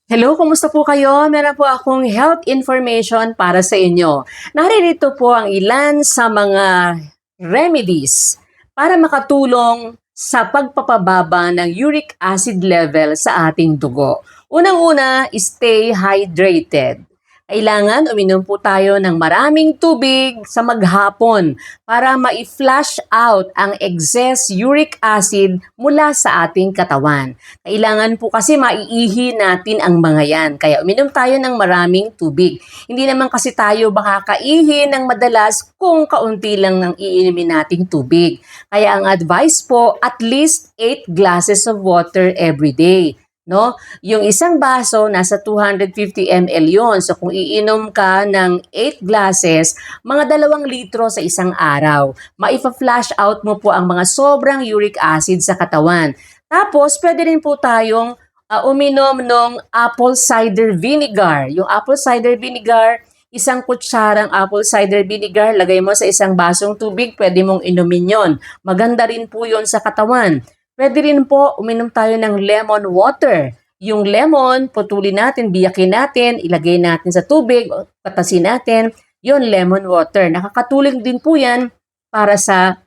Hello, kumusta po kayo? Meron po akong health information para sa inyo. Naririto po ang ilan sa mga remedies para makatulong sa pagpapababa ng uric acid level sa ating dugo. Unang-una, stay hydrated. Kailangan uminom po tayo ng maraming tubig sa maghapon para ma-flush out ang excess uric acid mula sa ating katawan. Kailangan po kasi maiihi natin ang mga yan. Kaya uminom tayo ng maraming tubig. Hindi naman kasi tayo baka kaihi ng madalas kung kaunti lang ang iinimin nating tubig. Kaya ang advice po, at least 8 glasses of water every day. No? Yung isang baso, nasa 250 ml yon. So kung iinom ka ng 8 glasses, mga 2 litro sa isang araw. Maifa-flush out mo po ang mga sobrang uric acid sa katawan. Tapos, pwede rin po tayong uminom ng apple cider vinegar. Yung apple cider vinegar, isang kutsarang apple cider vinegar, lagay mo sa isang basong tubig, pwede mong inumin yon. Maganda rin po yon sa katawan. Pwede rin po uminom tayo ng lemon water. Yung lemon, putulin natin, biyakin natin, ilagay natin sa tubig, patasin natin, yon lemon water. Nakakatulong din po yan para sa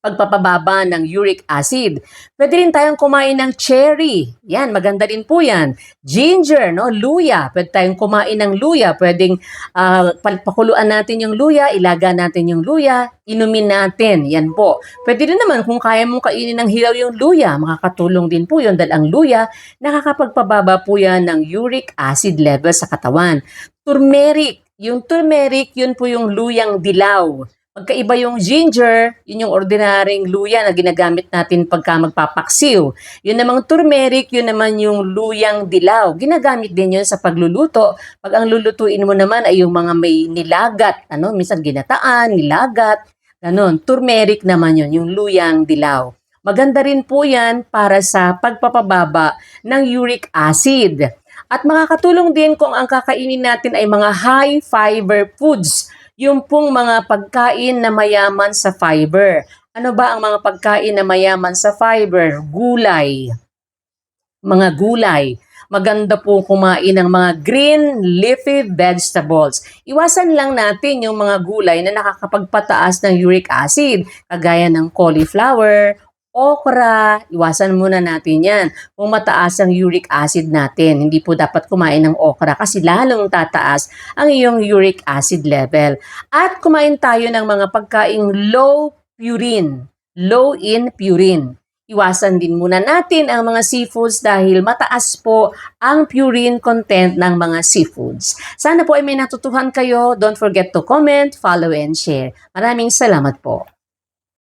pagpapababa ng uric acid. Pwede rin tayong kumain ng cherry. Yan, maganda rin po yan. Ginger, no? Luya. Pwede tayong kumain ng luya. Pwedeng pakuluan natin yung luya, ilaga natin yung luya, inumin natin. Yan po. Pwede rin naman kung kaya mong kainin ng hilaw yung luya, makakatulong din po yun dahil ang luya, nakakapagpababa po yan ng uric acid level sa katawan. Turmeric. Yung turmeric, yun po yung luyang dilaw. Magkaiba yung ginger, yun yung ordinaryong luya na ginagamit natin pagka magpapaksiw. Yun namang turmeric, yun naman yung luyang dilaw. Ginagamit din yun sa pagluluto. Pag ang lulutuin mo naman ay yung mga may nilagat, minsan ginataan, nilagat, ganon. Turmeric naman yun, yung luyang dilaw. Maganda rin po yan para sa pagpapababa ng uric acid. At makakatulong din kung ang kakainin natin ay mga high fiber foods. Yung pong mga pagkain na mayaman sa fiber. Ano ba ang mga pagkain na mayaman sa fiber? Gulay. Mga gulay. Maganda po kumain ng mga green leafy vegetables. Iwasan lang natin yung mga gulay na nakakapagpataas ng uric acid, kagaya ng cauliflower, okra, iwasan muna natin yan. Kung mataas ang uric acid natin, hindi po dapat kumain ng okra kasi lalong tataas ang iyong uric acid level. At kumain tayo ng mga pagkaing low in purine. Iwasan din muna natin ang mga seafoods dahil mataas po ang purine content ng mga seafoods. Sana po ay may natutuhan kayo. Don't forget to comment, follow, and share. Maraming salamat po.